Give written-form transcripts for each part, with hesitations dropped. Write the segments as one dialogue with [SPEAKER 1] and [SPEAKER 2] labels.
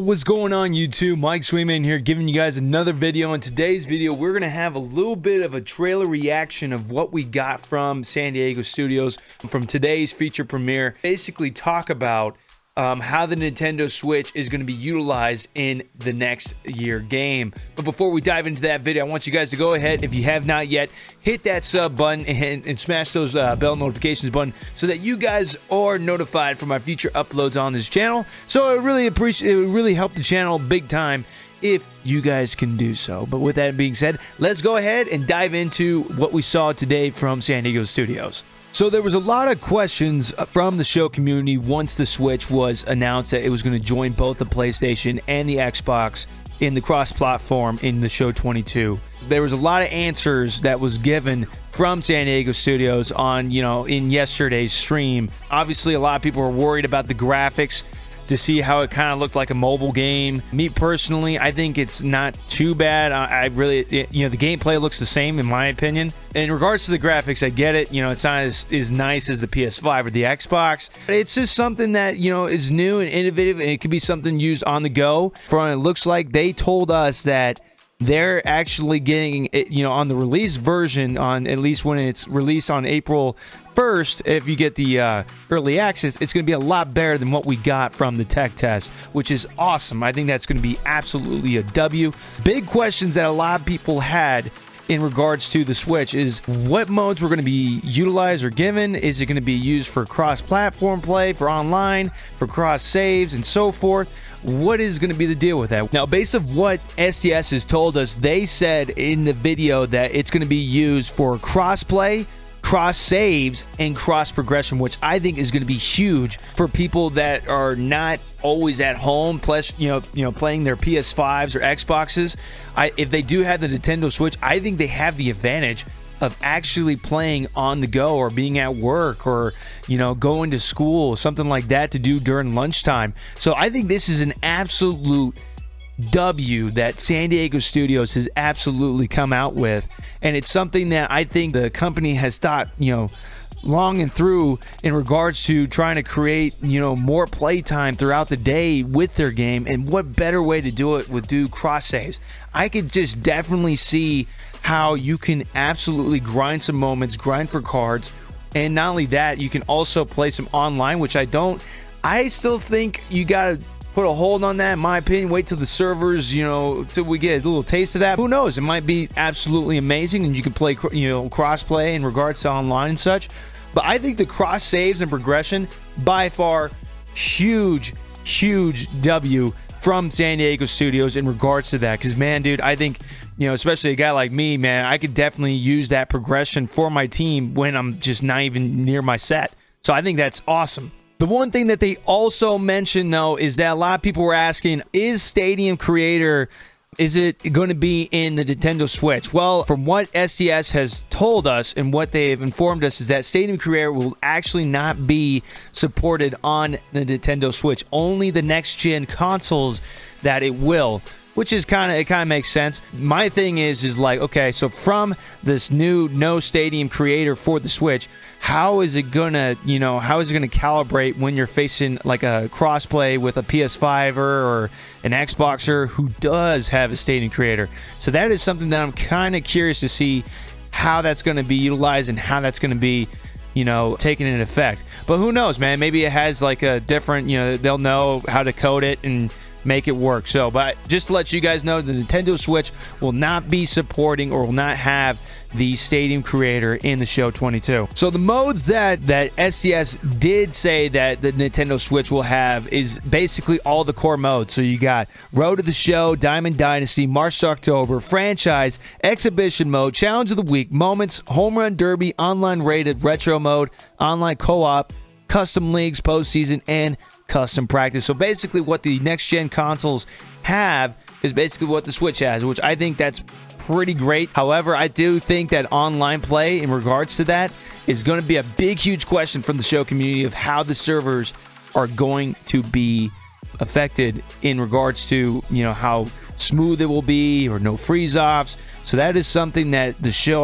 [SPEAKER 1] what's going on YouTube? Mike Sweetman here, giving you guys another video. In today's video, we're going to have a little bit of a trailer reaction of what we got from San Diego Studios from today's feature premiere. Basically talk about how the Nintendo Switch is going to be utilized in the next year game. But before we dive into that video, I want you guys to go ahead, if you have not yet, hit that sub button and smash those bell notifications button so that you guys are notified for my future uploads on this channel. So I really appreciate it. Would really help the channel big time if you guys can do so. But with that being said, let's go ahead and dive into what we saw today from San Diego Studios. So there was a lot of questions from the show community once the Switch was announced that it was going to join both the PlayStation and the Xbox in the cross-platform in the show 22. There was a lot of answers that was given from San Diego Studios on, in yesterday's stream. Obviously, a lot of people were worried about the graphics, to see how it kind of looked like a mobile game. Me personally, I think it's not too bad. I really, the gameplay looks the same in my opinion. In regards to the graphics, I get it. It's not as nice as the PS5 or the Xbox. It's just something that, is new and innovative, and it could be something used on the go. For what it looks like, they told us that they're actually getting it, on the release version, on at least when it's released on April 1st, if you get the early access, it's going to be a lot better than what we got from the tech test, which is awesome. I think that's going to be absolutely a W. Big questions that a lot of people had in regards to the Switch is what modes were going to be utilized or given. Is it going to be used for cross-platform play, for online, for cross-saves, and so forth? What is going to be the deal with that? Now, based on what STS has told us, they said in the video that it's going to be used for cross-play, cross-saves, and cross-progression, which I think is going to be huge for people that are not always at home, plus, playing their PS5s or Xboxes. If they do have the Nintendo Switch, I think they have the advantage of actually playing on the go or being at work or, going to school, something like that to do during lunchtime. So I think this is an absolute W that San Diego Studios has absolutely come out with. And it's something that I think the company has thought, long and through in regards to trying to create, more playtime throughout the day with their game. And what better way to do it would do cross saves. I could just definitely see how you can absolutely grind some moments, grind for cards, and not only that, you can also play some online, which I still think you gotta put a hold on that, in my opinion. Wait till the servers, till we get a little taste of that. Who knows? It might be absolutely amazing, and you can play, cross-play in regards to online and such. But I think the cross saves and progression, by far, huge W from San Diego Studios in regards to that. Because, man, dude, I think, especially a guy like me, man, I could definitely use that progression for my team when I'm just not even near my set. So I think that's awesome. The one thing that they also mentioned, though, is that a lot of people were asking, is Stadium Creator, is it going to be in the Nintendo Switch? Well, from what STS has told us and what they've informed us is that Stadium Creator will actually not be supported on the Nintendo Switch. Only the next-gen consoles that it will, which is kind of makes sense. My thing is like, okay, so from this new no Stadium Creator for the Switch, how is it gonna, calibrate when you're facing like a crossplay with a PS5er or an Xboxer who does have a Stadium Creator? So that is something that I'm kind of curious to see how that's going to be utilized and how that's going to be, taken into effect. But who knows, man? Maybe it has like a different, they'll know how to code it and make it work. So, but just to let you guys know, the Nintendo Switch will not be supporting or will not have the Stadium Creator in the show 22. So the modes that STS did say that the Nintendo Switch will have is basically all the core modes. So you got Road to the Show, Diamond Dynasty, March to October, Franchise, Exhibition Mode, Challenge of the Week, Moments, Home Run Derby, Online Rated, Retro Mode, Online Co-op, Custom Leagues, Postseason, and Custom Practice. So basically what the next-gen consoles have is basically what the Switch has, which I think that's pretty great. However, I do think that online play in regards to that is going to be a big, huge question from the show community of how the servers are going to be affected in regards to, how smooth it will be or no freeze-offs. So that is something that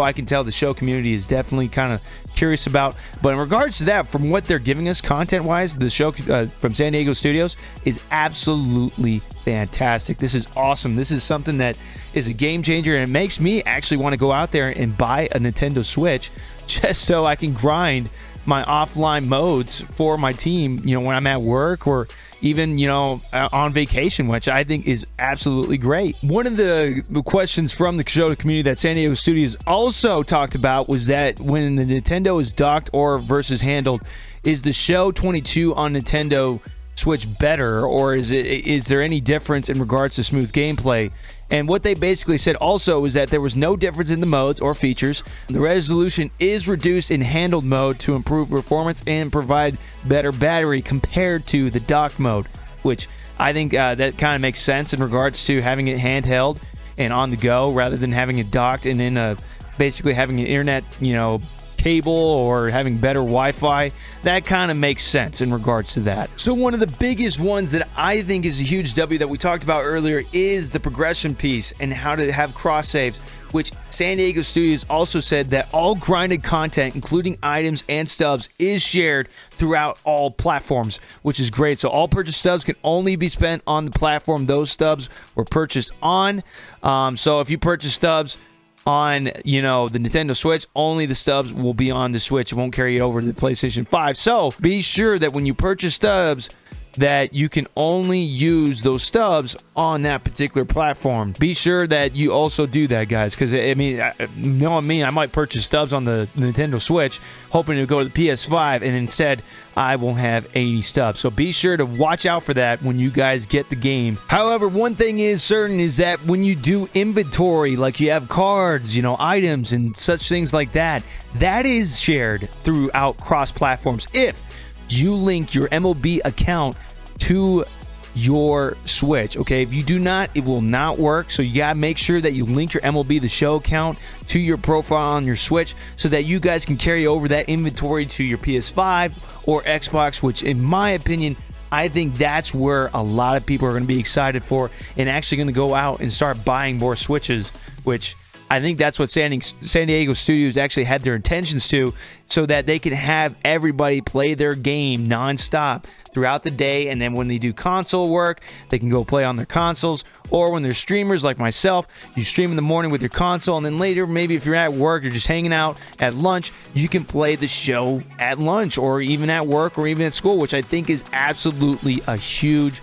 [SPEAKER 1] I can tell the show community is definitely kind of curious about. But in regards to that, from what they're giving us content-wise, the show from San Diego Studios is absolutely fantastic. This is awesome. This is something that is a game changer, and it makes me actually want to go out there and buy a Nintendo Switch just so I can grind my offline modes for my team, you know, when I'm at work or even, you know, on vacation, which I think is absolutely great. One of the questions from the show community that San Diego Studios also talked about was that when the Nintendo is docked or versus handled, is the Show 22 on Nintendo Switch better, or is there any difference in regards to smooth gameplay? And what they basically said also was that there was no difference in the modes or features. The resolution is reduced in handled mode to improve performance and provide better battery compared to the dock mode, which I think that kind of makes sense in regards to having it handheld and on the go rather than having it docked and then basically having an internet, you know, cable or having better Wi-Fi. That kind of makes sense in regards to that. So one of the biggest ones that I think is a huge W that we talked about earlier is the progression piece and how to have cross saves, which San Diego Studios also said that all grinded content, including items and stubs, is shared throughout all platforms, which is great. So all purchased stubs can only be spent on the platform those stubs were purchased on. So if you purchase stubs on, you know, the Nintendo Switch, only the stubs will be on the Switch. It won't carry it over to the PlayStation 5. So be sure that when you purchase stubs, that you can only use those stubs on that particular platform. Be sure that you also do that, guys, because I mean, knowing me, I might purchase stubs on the Nintendo Switch, hoping to go to the PS5, and instead I won't have 80 stubs. So be sure to watch out for that when you guys get the game. However, one thing is certain is that when you do inventory, like you have cards, you know, items and such things like that, that is shared throughout cross platforms if you link your MLB account to your Switch. Okay, if you do not, it will not work. So you gotta make sure that you link your MLB The Show account to your profile on your Switch so that you guys can carry over that inventory to your PS5 or Xbox, which in my opinion, I think that's where a lot of people are going to be excited for and actually going to go out and start buying more Switches, which I think that's what San Diego Studios actually had their intentions to, so that they can have everybody play their game nonstop throughout the day, and then when they do console work, they can go play on their consoles, or when they're streamers like myself, you stream in the morning with your console, and then later, maybe if you're at work, you're just hanging out at lunch, you can play the show at lunch, or even at work, or even at school, which I think is absolutely a huge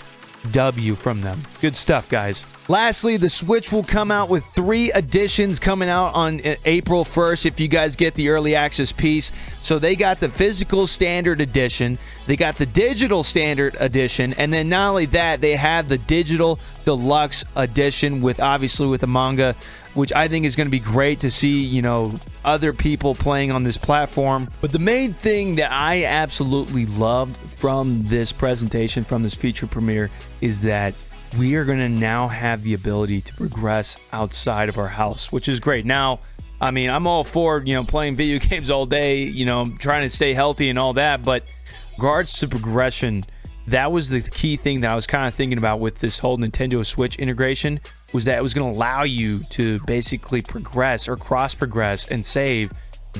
[SPEAKER 1] W from them. Good stuff, guys. Lastly, the Switch will come out with 3 editions coming out on April 1st if you guys get the early access piece. So they got the physical standard edition, they got the digital standard edition, and then not only that, they have the digital deluxe edition with obviously with the manga, which I think is going to be great to see, you know, other people playing on this platform. But the main thing that I absolutely loved from this presentation, from this feature premiere, is that we are going to now have the ability to progress outside of our house, which is great. Now, I mean, I'm all for, you know, playing video games all day, you know, trying to stay healthy and all that, but in regards to progression, that was the key thing that I was kind of thinking about with this whole Nintendo Switch integration, was that it was going to allow you to basically progress or cross progress and save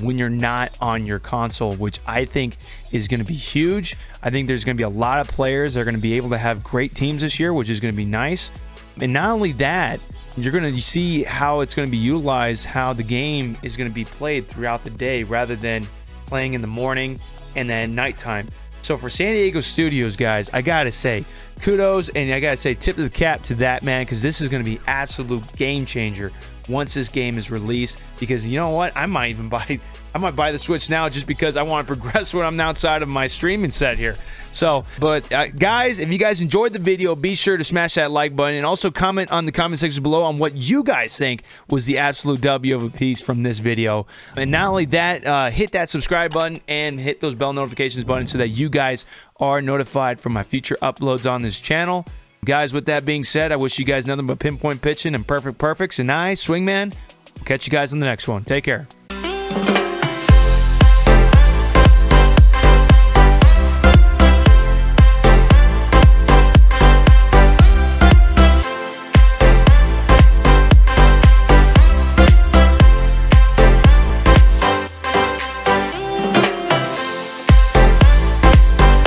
[SPEAKER 1] when you're not on your console, which I think is going to be huge. I think there's going to be a lot of players that are going to be able to have great teams this year, which is going to be nice. And not only that, you're going to see how it's going to be utilized, how the game is going to be played throughout the day rather than playing in the morning and then nighttime. So for San Diego Studios, guys, I gotta say kudos, and I gotta say tip of the cap to that, man, because this is going to be absolute game changer once this game is released. Because you know what, I might buy the Switch now just because I want to progress when I'm outside of my streaming set here. So, but guys, if you guys enjoyed the video, be sure to smash that like button and also comment on the comment section below on what you guys think was the absolute W of a piece from this video. And not only that, hit that subscribe button and hit those bell notifications button so that you guys are notified from my future uploads on this channel. Guys, with that being said, I wish you guys nothing but pinpoint pitching and perfect perfects. And I, Swingman, will catch you guys on the next one. Take care.